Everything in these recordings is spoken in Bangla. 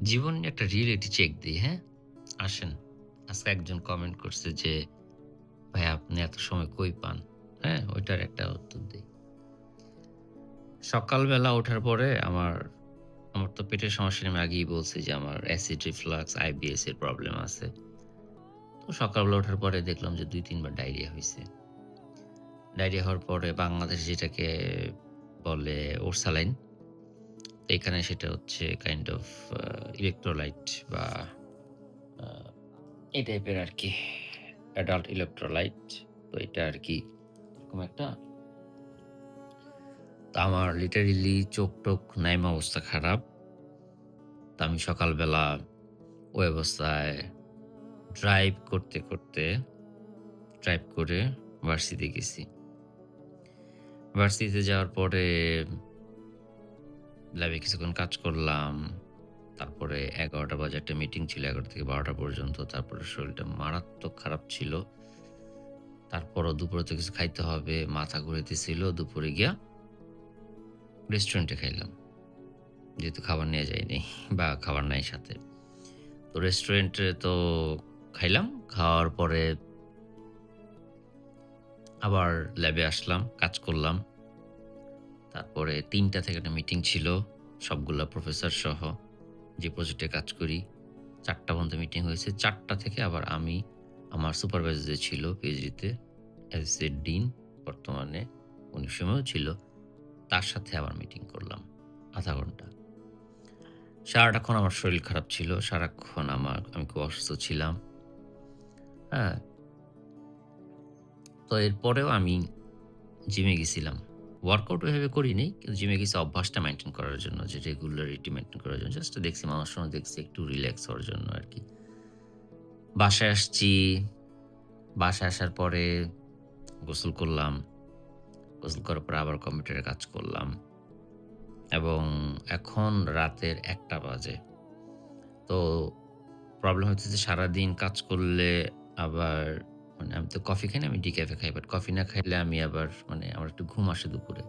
জীবন নিয়ে একটা রিয়েলিটি চেক দিই, হ্যাঁ? আসেন। আজকে একজন কমেন্ট করছে যে, "ভাই আপনি এত সময় কই পান?" হ্যাঁ? ওইটার একটা উত্তর দেই। সকালবেলা ওঠার পরে আমার তো পেটের সমস্যা নিয়ে আমি আগেই বলছি যে আমার অ্যাসিড রিফ্লাক্স, আইবিএস এর প্রবলেম আছে। তো সকালবেলা ওঠার পরে দেখলাম যে ২-৩ বার ডায়রিয়া হইছে। ডায়রিয়া হওয়ার পরে বাংলাদেশ যেটাকে বলে ওরসালাইন। তো এখানে সেটা হচ্ছে কাইন্ড অফ আ ইলেক্ট্রোলাইট বা আ এই টাইপের আরকি। Adult electrolyte. তো এটা আরকি এরকম একটা। তো আমার লিটারেলি চোখ-টোখ নাইমা অবস্থা খারাপ। তো আমি সকালবেলা ওই অবস্থায় ড্রাইভ ড্রাইভ করে ভার্সিটি গেছি। ভার্সিটিতে যাওয়ার পরে ল্যাবে কিছুক্ষণ কাজ করলাম। তারপরে ১১টা বাজে একটা মিটিং ছিল ১১ থেকে ১২টা পর্যন্ত। তারপরে শরীরটা মারাত্মক খারাপ ছিল। তারপরও দুপুরে তো কিছু খাইতে হবে। মাথা ঘুরাইতেছিল। দুপুরে গিয়া রেস্টুরেন্টে খাইলাম। যেহেতু খাবার নিয়ে যাইনি বা খাবার নাই সাথে। তো রেস্টুরেন্টে তো খাইলাম। খাওয়ার পরে আবার ল্যাবে আসলাম, কাজ করলাম। তারপরে ৩টা থেকে একটা মিটিং ছিল। সবগুলা প্রফেসর সহ যে প্রজেক্টে কাজ করি। ৪টা পর্যন্ত মিটিং হয়েছে। ৪টা থেকে আবার আমি আমার সুপারভাইজার যে ছিল পিএইচডিতে অ্যাসোসিয়েট ডিন বর্তমানে উনি সময়ও ছিল। তার সাথে আবার মিটিং করলাম ০.৫ ঘন্টা। সারাটাক্ষণ আমার শরীর খারাপ ছিল। সারাক্ষণ আমি খুব অসুস্থ ছিলাম। হ্যাঁ? তো এরপরেও আমি জিমে গেছিলাম। ওয়ার্কআউট ওইভাবে করিনি। কিন্তু জিমে গেছি অভ্যাসটা মেইনটেইন করার জন্য যে রেগুলারিটি মেইনটেইন করার জন্য। জাস্ট দেখছি মানুষজনও দেখছি একটু রিল্যাক্স হওয়ার জন্য আরকি। বাসায় আসছি। বাসায় আসার পরে গোসল করলাম। গোসল করার পরে আবার কম্পিউটারে কাজ করলাম। এবং এখন রাতের ১টা বাজে। তো প্রবলেম হচ্ছে যে সারাদিন কাজ করলে আবার মানে আমি তো কফি খাই না, আমি ডিক্যাফে খাই। বাট কফি না খাইলে আমি আবার মানে আমার একটু ঘুম আসে দুপুরে।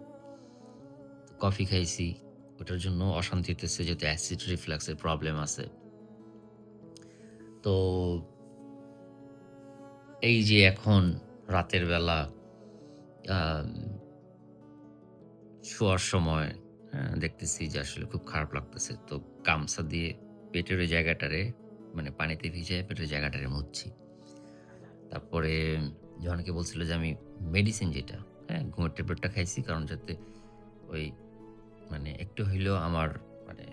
তো কফি খাইছি। ওটার জন্য অশান্তি হইতেছে যেহেতু অ্যাসিড রিফ্লাক্স এর প্রবলেম আছে। তো এই যে এখন রাতের বেলা আম শোয়ার সময় দেখতেছি যে আসলে খুব খারাপ লাগতেছে। তো গামছা দিয়ে পেটের ওই জায়গাটারে মানে পানিতে ভিজায়ে পেটের জায়গাটারে মুছছি। তারপরে যে অনেকে বলছিল যে আমি মেডিসিন যেটা, ঘুমের ট্যাবলেটটা খাইছি কারণ যাতে ওই মানে একটু হইলেও আমার মানে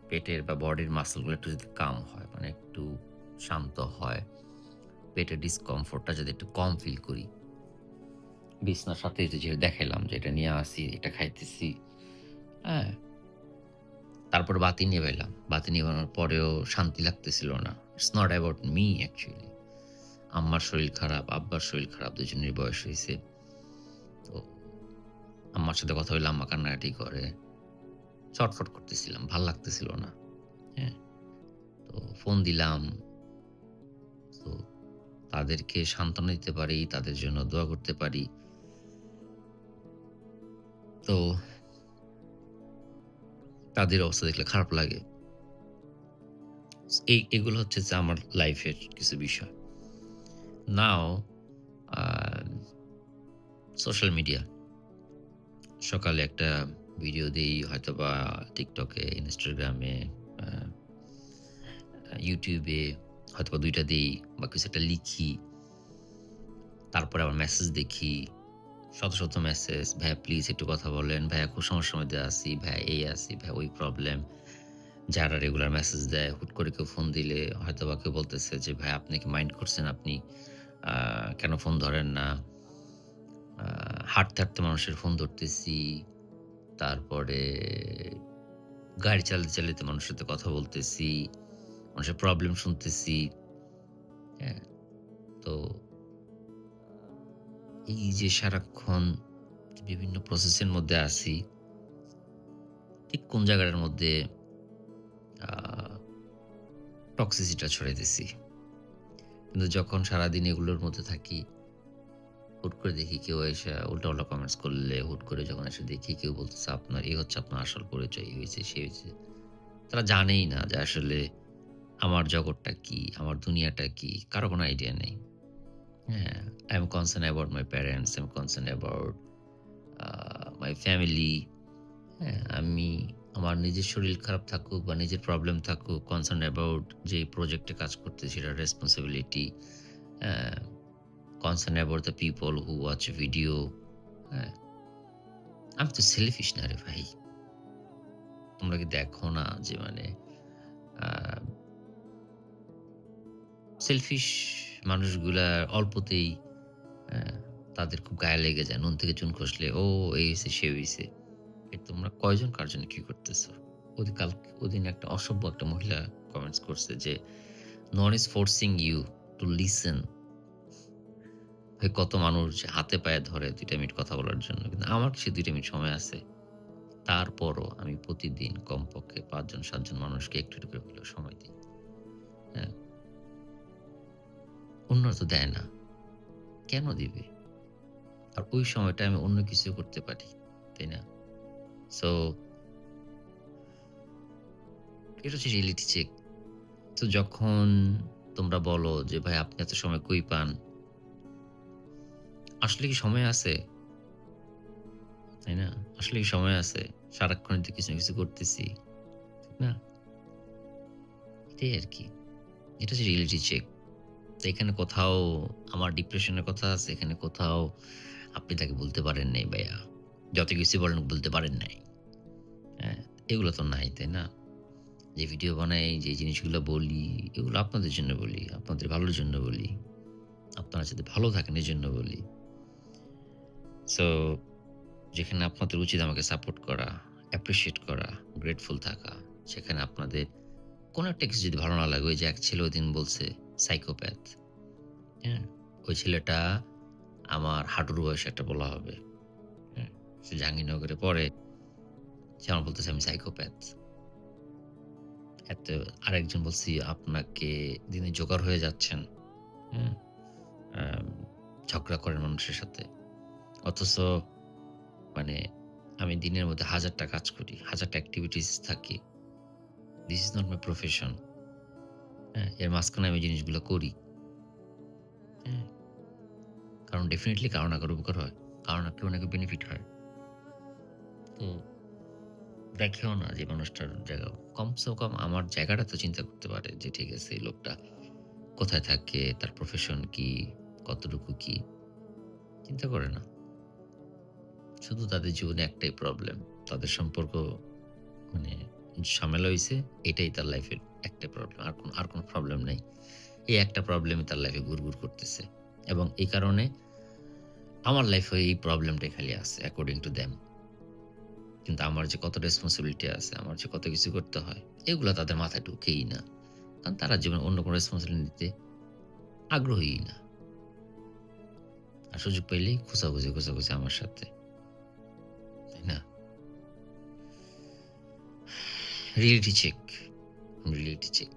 পেটের বা বডির মাসল গুলো একটু যাতে কাম হয়। মানে একটু শান্ত হয়। পেটের ডিসকমফোর্ট টা যাতে একটু কম ফিল করি। বিছানার সাথে এই যে দেখাইলাম যে এটা নিয়ে আসি, এটা খাইতেছি। হ্যাঁ? তারপর বাতি নিভাইলাম। বাতি নিভানোর পরেও শান্তি লাগতেছিল না। It's not about me actually. আম্মার শরীর খারাপ, আব্বার শরীর খারাপ। ২ জনেরই বয়স হইছে। তো আম্মার সাথে কথা হইলে আম্মা কান্নাকাটি করে। ছটফট করতেছিলাম। ভাল লাগতেছিল না। হ্যাঁ? তো ফোন দিলাম। তো তাদেরকে সান্ত্বনা দিতে পারি, তাদের জন্য দোয়া করতে পারি। তো তাদের অবস্থা দেখলে খারাপ লাগে। এগুলো হচ্ছে যে আমার লাইফের কিছু বিষয়। নাও আ সোশ্যাল মিডিয়া। সকালে একটা ভিডিও দেই হয়তোবা TikTok এ, Instagram এ, আ YouTube এ হয়তোবা ২ টা দেই বা কিছু একটা লিখি। তারপরে আবার মেসেজ দেখি। শত মেসেজ, "ভাইয়া প্লিজ একটু কথা বলেন। ভাইয়া খুব সমস্যার মধ্যে আছি। ভাইয়া এই আছি, ভাইয়া ওই প্রবলেম।" যারা রেগুলার মেসেজ দেয়, হুট করে কেউ ফোন দিলে হয়তোবা কেউ বলতেছে যে, "ভাই আপনি কি মাইন্ড করছেন? আপনি আ কেন ফোন ধরেন না?" আ হাঁটতে মানুষের ফোন ধরতেছি। তারপরে গাড়ি চালাতে মানুষের সাথে কথা বলতেছি। মানুষের প্রবলেম শুনতেছি। হ্যাঁ? তো এই যে সারাক্ষণ বিভিন্ন প্রসেস এর মধ্যে আছি, ঠিক কোন জায়গাটার মধ্যে আ টক্সিসিটি টা ছড়াইতেছি। কিন্তু যখন সারাদিন এগুলোর মধ্যে থাকি, হুট করে দেখি কেউ এসে উল্টাপাল্টা কমেন্টস করলে, হুট করে যখন এসে দেখি কেউ বলতেছে, "আপনার এই হচ্ছে আপনার আসল পরিচয়। এই হইছে, সেই হইছে।" তারা জানেই না যে আসলে আমার জগৎটা কি, আমার দুনিয়াটা কি, কারো কোনো আইডিয়া নেই। হ্যাঁ? I am concern about my parents, I am concern about my family. হ্যাঁ? আমি আমার নিজের শরীর খারাপ থাকুক বা নিজের প্রবলেম থাকুক, কনসার্ন অ্যাবাউট যে প্রজেক্টে কাজ করতেছি সেটার রেসপনসিবিলিটি। হ্যাঁ? Concern about the people who watch video. হ্যাঁ? আমি তো সেলফিশ না রে ভাই। তোমরা কি দেখো না যে মানে আ সেলফিশ মানুষগুলা অল্পতেই হ্যাঁ, তাদের খুব গায়ে লেগে যায়। নুন থেকে চুন খসলে, "ও এই হইছে, সে হইছে।" তোমরা কয়জন কার জন্য কি করতেছো? ওদিন একটা অসভ্য একটা মহিলা কমেন্টস করছে যে, "No one is forcing you to listen." ভাই কত মানুষ যে হাতে পায়ে ধরে ২ টা মিনিট কথা বলার জন্য। কিন্তু আমার কি সে ২ টা মিনিট সময় আছে? তারপরও আমি প্রতিদিন কমপক্ষে ৫ জন ৭ জন মানুষকে একটু, একটু করে হলেও সময় দিই। হ্যাঁ? অন্যরা তো দেয় না। কেন দিবে? আর ওই সময়টা আমি অন্য কিছু করতে পারি। তাই না? সো এটা হচ্ছে রিয়েলিটি চেক। তো যখন তোমরা বলো যে, "ভাই আপনি এত সময় কই পান?" আসলে কি সময় আছে? তাই না? আসলে কি সময় আছে? সারাক্ষণই তো কিছু না কিছু করতেছি। ঠিক না? এটাই আরকি। এটা হচ্ছে রিয়েলিটি চেক। তো এখানে কোথাও আমার ডিপ্রেশন এর কথা আছে, এখানে কোথাও আপনি তাকে বলতে পারেন নাই ভাইয়া। যত কিছু বলেন বলতে পারেন নাই। হ্যাঁ? এগুলো তো নাই, তাই না? যে ভিডিও বানাই, যে জিনিসগুলো বলি, এগুলো আপনাদের জন্য বলি। আপনাদের ভালোর জন্য বলি। আপনারা যাতে ভালো থাকেন এজন্য বলি। সো যেখানে আপনাদের উচিত আমাকে সাপোর্ট করা, অ্যাপ্রিশিয়েট করা, গ্রেটফুল থাকা। সেখানে আপনাদের কোন একটা কিছু যদি ভালো না লাগে, ওই যে এক ছেলে ওইদিন বলছে সাইকোপ্যাথ। হ্যাঁ? ওই ছেলেটা আমার হাঁটুর বয়সে একটা বলা হবে। হ্যাঁ? সে জাহাঙ্গীরনগরে পড়ে। সে আমার বলতেছে আমি সাইকোপ্যাথ। এত আরেকজন বলছি আপনাকে দিনে জোকার হয়ে যাচ্ছেন। হুম? আম ঝগড়া করেন মানুষের সাথে। অথচ মানে আমি দিনের মধ্যে ১০০০ টা কাজ করি। ১০০০ টা এক্টিভিটিস থাকি। This is not my profession. হ্যাঁ? এর মাঝখানে আমি জিনিসগুলো করি। হ্যাঁ? কারণ ডেফিনিটলি কারো না কারো উপকার হয়। কারো না কেউ না কেউ বেনিফিট হয়। তো দেখেও না যে মানুষটার জায়গা কমসে কম আমার জায়গাটা তো চিন্তা করতে পারে যে ঠিক আছে এই লোকটা কোথায় থাকে, তার প্রফেশন কি, কতটুকু কি চিন্তা করে না। শুধু তাদের জীবনে একটাই প্রবলেম। তাদের সম্পর্ক মানে ঝামেলা হইছে এটাই তার লাইফের একটাই প্রবলেম। আর কোন প্রবলেম নাই। এই একটা প্রবলেমই তার লাইফে ঘুরঘুর করতেছে। এবং এই কারণে আমার লাইফেও এই প্রবলেমটাই খালি আছে অ্যাকর্ডিং টু দেম। কিন্তু আমার যে কত রেসপনসিবিলিটি আছে, আমার যে কত কিছু করতে হয়, এগুলা তাদের মাথায় ঢুকেই না। কারণ তারা জীবনে অন্য কোনো রেসপনসিবিলিটি নিতে আগ্রহীই না। আর সুযোগ পাইলেই খোঁচাখুচি আমার সাথে। তাই না? Reality check, reality check.